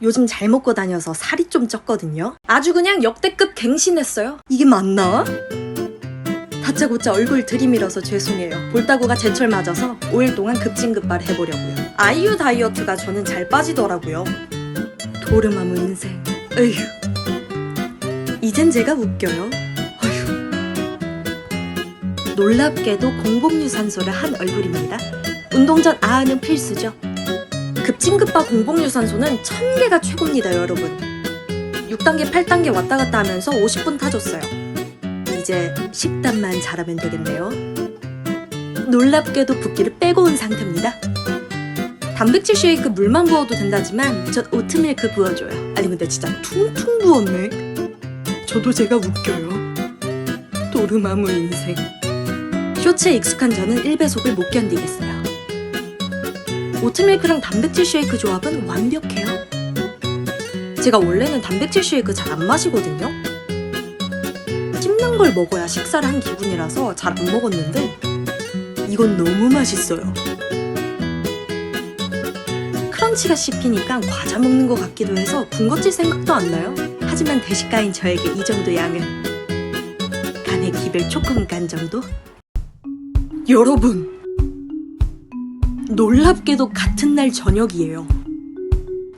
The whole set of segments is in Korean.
요즘 잘 먹고 다녀서 살이 좀 쪘거든요. 아주 그냥 역대급 갱신했어요. 이게 맞나? 다짜고짜 얼굴 들이밀어서 죄송해요. 볼따구가 제철 맞아서 5일 동안 급진급발 해보려고요. 아이유 다이어트가 저는 잘 빠지더라고요. 도르마무 인생. 에휴. 이젠 제가 웃겨요. 어휴. 놀랍게도 공복유산소를 한 얼굴입니다. 운동 전 아하는 필수죠. 급진급바 공복유산소는 1000개가 최고입니다, 여러분. 6단계, 8단계 왔다 갔다 하면서 50분 타줬어요. 이제 식단만 잘하면 되겠네요. 놀랍게도 붓기를 빼고 온 상태입니다. 단백질 쉐이크 물만 부어도 된다지만 전 오트밀크 부어줘요. 아니 근데 진짜 퉁퉁 부었네. 저도 제가 웃겨요. 도르마무 인생. 쇼츠에 익숙한 저는 1배속을 못 견디겠어요. 오트밀크랑 단백질 쉐이크 조합은 완벽해요. 제가 원래는 단백질 쉐이크 잘 안 마시거든요. 씹는 걸 먹어야 식사를 한 기분이라서 잘 안 먹었는데 이건 너무 맛있어요. 크런치가 씹히니까 과자 먹는 것 같기도 해서 군것질 생각도 안 나요. 하지만 대식가인 저에게 이 정도 양은 간에 기별 조금 간 정도? 여러분! 놀랍게도 같은 날 저녁이에요.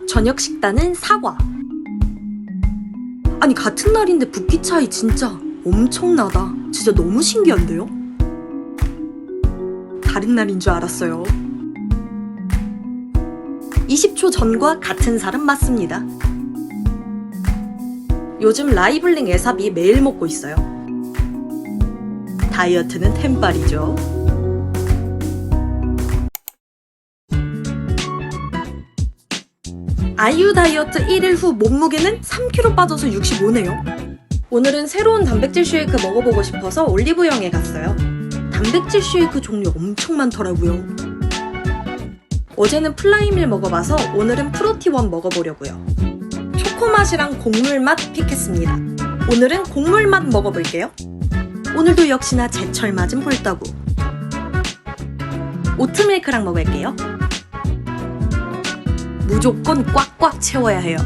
저녁 식단은 사과. 아니 같은 날인데 붓기 차이 진짜 엄청나다. 진짜 너무 신기한데요? 다른 날인 줄 알았어요. 20초 전과 같은 살은 맞습니다. 요즘 라이블링 에사비 매일 먹고 있어요. 다이어트는 템빨이죠. 아이유 다이어트 1일 후 몸무게는 3kg 빠져서 65네요. 오늘은 새로운 단백질 쉐이크 먹어보고 싶어서 올리브영에 갔어요. 단백질 쉐이크 종류 엄청 많더라고요. 어제는 플라이밀 먹어봐서 오늘은 프로티원 먹어보려고요. 초코맛이랑 곡물맛 픽했습니다. 오늘은 곡물맛 먹어볼게요. 오늘도 역시나 제철 맞은 볼따구. 오트밀크랑 먹을게요. 무조건 꽉꽉 채워야 해요.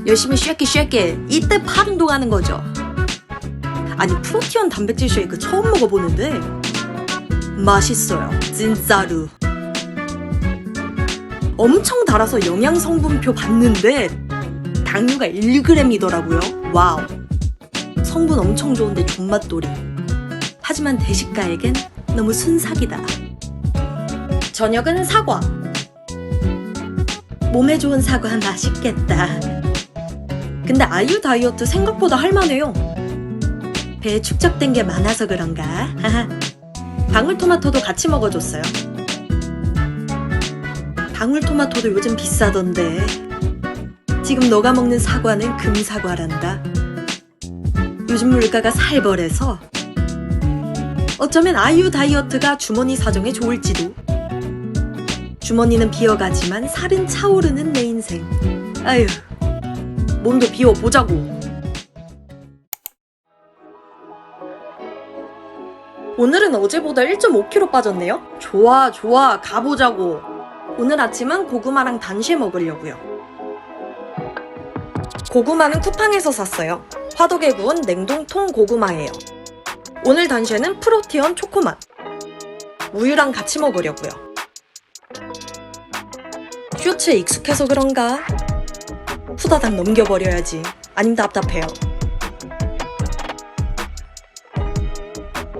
열심히 쉐키 이때 팔 운동하는 거죠. 아니 프로티온 단백질 쉐이크 처음 먹어보는데 맛있어요. 진짜로. 엄청 달아서 영양성분표 봤는데 당류가 1g이더라고요. 와우. 성분 엄청 좋은데 존맛돌이. 하지만 대식가에겐 너무 순삭이다. 저녁은 사과. 몸에 좋은 사과 맛있겠다. 근데 아이유 다이어트 생각보다 할만해요. 배에 축적된 게 많아서 그런가? 방울토마토도 같이 먹어줬어요. 방울토마토도 요즘 비싸던데 지금 너가 먹는 사과는 금사과란다. 요즘 물가가 살벌해서 어쩌면 아이유 다이어트가 주머니 사정에 좋을지도. 주머니는 비어가지만 살은 차오르는 내 인생. 아휴, 몸도 비워보자고. 오늘은 어제보다 1.5kg 빠졌네요. 좋아 가보자고. 오늘 아침은 고구마랑 단쉐 먹으려고요. 고구마는 쿠팡에서 샀어요. 화덕에 구운 냉동통 고구마예요. 오늘 단쉐는 프로티온 초코맛. 우유랑 같이 먹으려고요. 쇼츠에 익숙해서 그런가? 후다닥 넘겨버려야지. 아님 답답해요.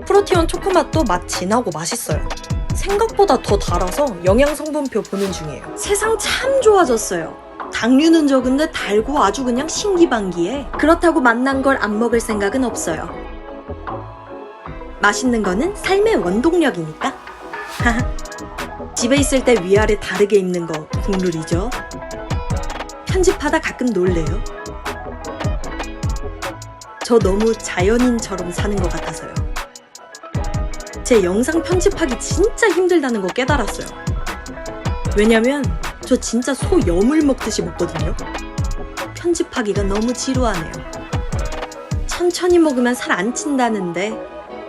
프로티온 초코맛도 맛 진하고 맛있어요. 생각보다 더 달아서 영양성분표 보는 중이에요. 세상 참 좋아졌어요. 당류는 적은데 달고 아주 그냥 신기반기에. 그렇다고 맛난 걸 안 먹을 생각은 없어요. 맛있는 거는 삶의 원동력이니까. 집에 있을 때 위아래 다르게 입는 거 국룰이죠. 편집하다 가끔 놀래요. 저 너무 자연인처럼 사는 것 같아서요. 제 영상 편집하기 진짜 힘들다는 거 깨달았어요. 왜냐면 저 진짜 소 염을 먹듯이 먹거든요. 편집하기가 너무 지루하네요. 천천히 먹으면 살 안 찐다는데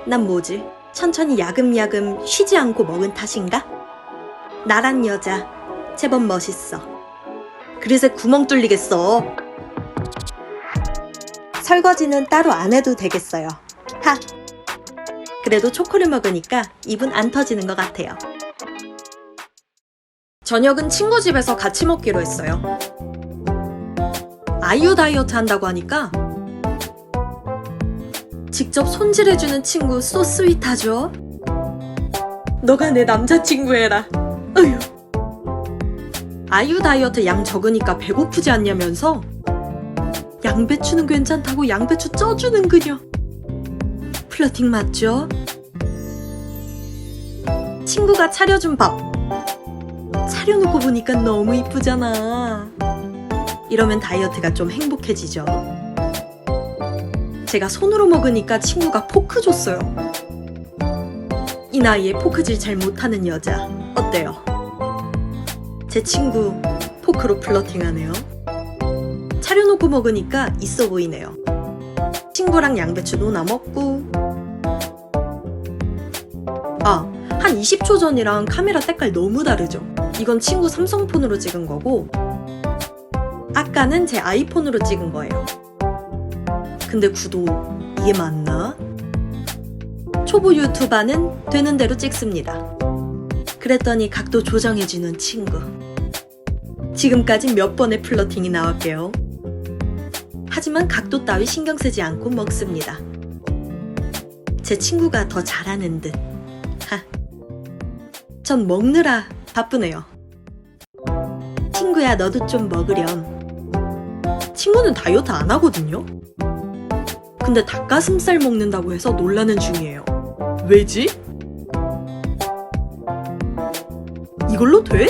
난 뭐지? 천천히 야금야금 쉬지 않고 먹은 탓인가? 나란 여자 제법 멋있어. 그릇에 구멍 뚫리겠어. 설거지는 따로 안 해도 되겠어요. 하! 그래도 초코를 먹으니까 입은 안 터지는 것 같아요. 저녁은 친구 집에서 같이 먹기로 했어요. 아이유 다이어트 한다고 하니까 직접 손질해주는 친구 소 스윗하죠? 너가 내 남자친구 해라. 어휴. 아이유 다이어트 양 적으니까 배고프지 않냐면서 양배추는 괜찮다고 양배추 쪄주는 그녀. 플러팅 맞죠? 친구가 차려준 밥 차려놓고 보니까 너무 이쁘잖아. 이러면 다이어트가 좀 행복해지죠. 제가 손으로 먹으니까 친구가 포크 줬어요. 이 나이에 포크질 잘 못하는 여자 어때요? 제 친구 포크로 플러팅하네요. 차려놓고 먹으니까 있어 보이네요. 친구랑 양배추 논아 먹고. 한 20초 전이랑 카메라 때깔 너무 다르죠? 이건 친구 삼성폰으로 찍은 거고 아까는 제 아이폰으로 찍은 거예요. 근데 구도 이게 맞나? 초보 유튜버는 되는 대로 찍습니다. 그랬더니 각도 조정해주는 친구. 지금까지 몇 번의 플러팅이 나왔게요. 하지만 각도 따위 신경 쓰지 않고 먹습니다. 제 친구가 더 잘하는 듯. 전 먹느라 바쁘네요. 친구야 너도 좀 먹으렴. 친구는 다이어트 안 하거든요? 근데 닭가슴살 먹는다고 해서 놀라는 중이에요. 왜지? 이걸로 돼?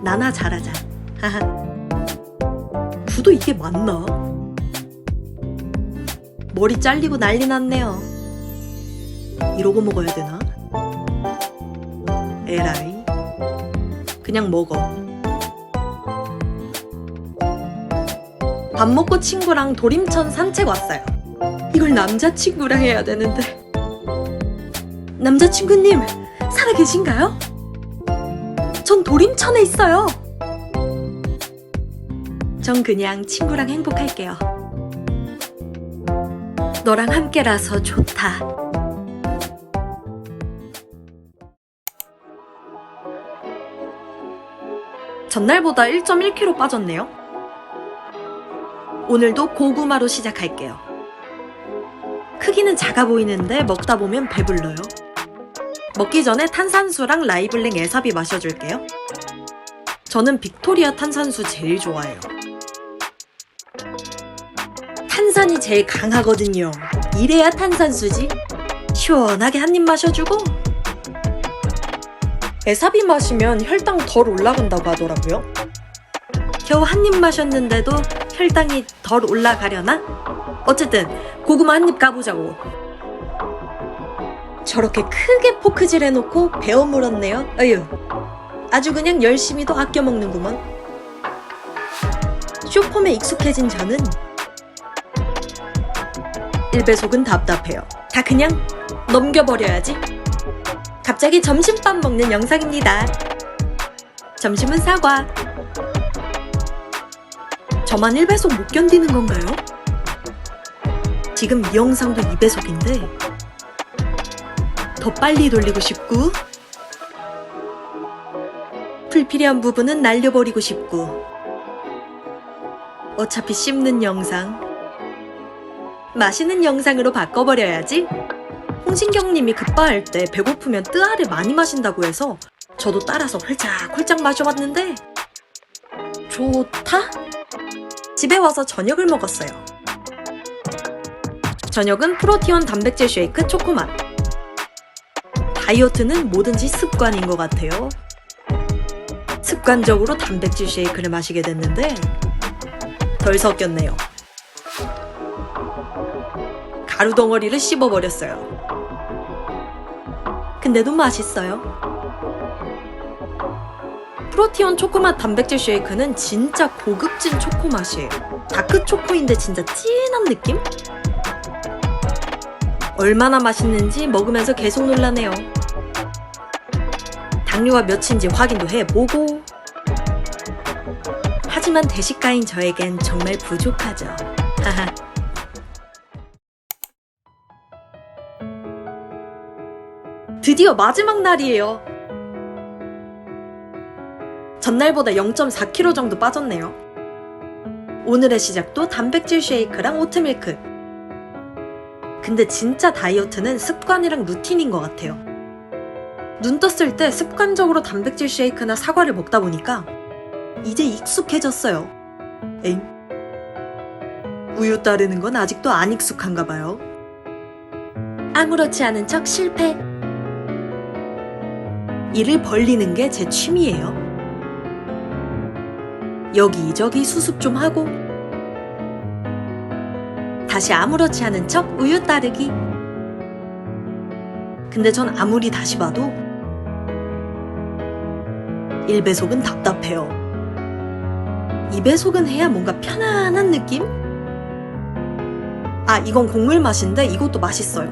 나나 잘하자. 구도 이게 맞나? 머리 잘리고 난리 났네요. 이러고 먹어야 되나? 에라이. 그냥 먹어. 밥 먹고 친구랑 도림천 산책 왔어요. 이걸 남자친구랑 해야 되는데. 남자친구님, 살아계신가요? 전 도림천에 있어요. 전 그냥 친구랑 행복할게요. 너랑 함께라서 좋다. 전날보다 1.1kg 빠졌네요. 오늘도 고구마로 시작할게요. 크기는 작아 보이는데 먹다 보면 배불러요. 먹기 전에 탄산수랑 라이블랭 에사비 마셔줄게요. 저는 빅토리아 탄산수 제일 좋아해요. 탄산이 제일 강하거든요. 이래야 탄산수지. 시원하게 한 입 마셔주고. 에사비 마시면 혈당 덜 올라간다고 하더라고요. 겨우 한 입 마셨는데도 혈당이 덜 올라가려나? 어쨌든 고구마 한 입 까보자고. 저렇게 크게 포크질 해놓고 베어 물었네요. 어휴, 아주 그냥 열심히도 아껴 먹는구먼. 쇼폼에 익숙해진 저는 1배속은 답답해요. 다 그냥 넘겨버려야지. 갑자기 점심밥 먹는 영상입니다. 점심은 사과. 저만 1배속 못 견디는 건가요? 지금 이 영상도 2배속인데 더 빨리 돌리고 싶고 불필요한 부분은 날려버리고 싶고 어차피 씹는 영상 맛있는 영상으로 바꿔버려야지. 홍신경님이 급바할 때 배고프면 뜨아를 많이 마신다고 해서 저도 따라서 홀짝홀짝 마셔봤는데 좋다? 집에 와서 저녁을 먹었어요. 저녁은 프로티온 단백질 쉐이크 초코맛. 다이어트는 뭐든지 습관인 것 같아요. 습관적으로 단백질 쉐이크를 마시게 됐는데 덜 섞였네요. 가루 덩어리를 씹어버렸어요. 근데도 맛있어요. 프로티온 초코맛 단백질 쉐이크는 진짜 고급진 초코맛이에요. 다크 초코인데 진짜 진한 느낌? 얼마나 맛있는지 먹으면서 계속 놀라네요. 당류가 몇인지 확인도 해보고. 하지만 대식가인 저에겐 정말 부족하죠. 하하. 드디어 마지막 날이에요. 전날보다 0.4kg 정도 빠졌네요. 오늘의 시작도 단백질 쉐이크랑 오트밀크. 근데 진짜 다이어트는 습관이랑 루틴인 것 같아요. 눈 떴을 때 습관적으로 단백질 쉐이크나 사과를 먹다 보니까 이제 익숙해졌어요. 에잉? 우유 따르는 건 아직도 안 익숙한가 봐요. 아무렇지 않은 척 실패. 이를 벌리는 게 제 취미예요. 여기저기 수습 좀 하고 다시 아무렇지 않은 척 우유 따르기. 근데 전 아무리 다시 봐도 1배속은 답답해요. 2배속은 해야 뭔가 편안한 느낌? 아, 이건 곡물 맛인데 이것도 맛있어요.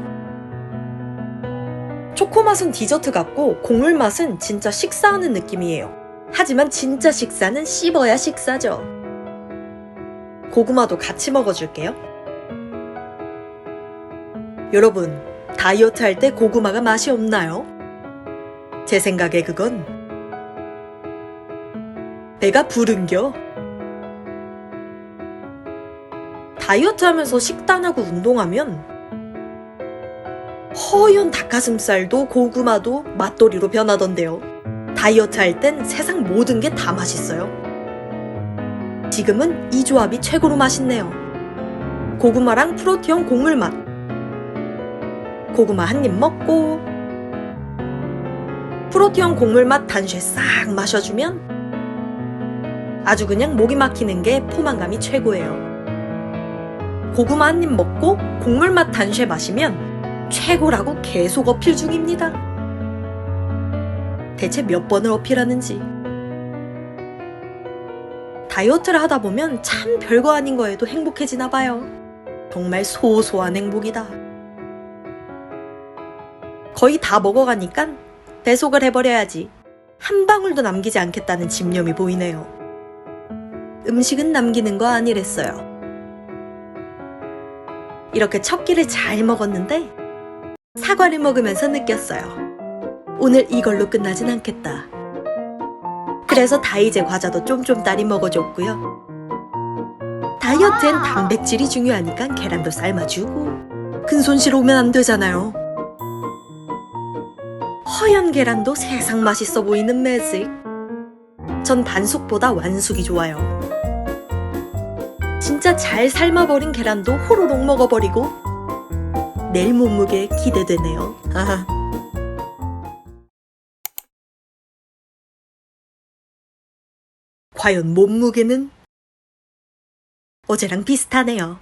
초코 맛은 디저트 같고 곡물 맛은 진짜 식사하는 느낌이에요. 하지만 진짜 식사는 씹어야 식사죠. 고구마도 같이 먹어줄게요. 여러분, 다이어트 할 때 고구마가 맛이 없나요? 제 생각에 그건 배가 부른겨. 다이어트 하면서 식단하고 운동하면 허연 닭가슴살도 고구마도 맛돌이로 변하던데요. 다이어트 할 땐 세상 모든 게 다 맛있어요. 지금은 이 조합이 최고로 맛있네요. 고구마랑 프로티온 곡물 맛. 고구마 한 입 먹고 프로티온 곡물 맛 단쉐 싹 마셔주면 아주 그냥 목이 막히는 게 포만감이 최고예요. 고구마 한 입 먹고 곡물 맛 단쉐 마시면 최고라고 계속 어필 중입니다. 대체 몇 번을 어필하는지. 다이어트를 하다 보면 참 별거 아닌 거에도 행복해지나 봐요. 정말 소소한 행복이다. 거의 다 먹어가니까 배속을 해버려야지. 한 방울도 남기지 않겠다는 집념이 보이네요. 음식은 남기는 거 아니랬어요. 이렇게 첫 끼를 잘 먹었는데 사과를 먹으면서 느꼈어요. 오늘 이걸로 끝나진 않겠다. 그래서 다이제 과자도 쫌쫌따리 먹어줬고요. 다이어트엔 단백질이 중요하니까 계란도 삶아주고. 큰 손실 오면 안 되잖아요. 허연 계란도 세상 맛있어 보이는 매직. 전 반숙보다 완숙이 좋아요. 진짜 잘 삶아버린 계란도 호로록 먹어버리고. 내일 몸무게 기대되네요. 아하. 과연 몸무게는? 어제랑 비슷하네요.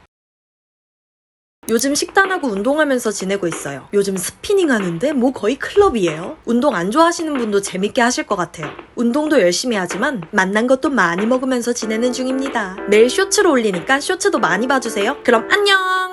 요즘 식단하고 운동하면서 지내고 있어요. 요즘 스피닝 하는데 뭐 거의 클럽이에요. 운동 안 좋아하시는 분도 재밌게 하실 것 같아요. 운동도 열심히 하지만 맛난 것도 많이 먹으면서 지내는 중입니다. 매일 쇼츠로 올리니까 쇼츠도 많이 봐주세요. 그럼 안녕!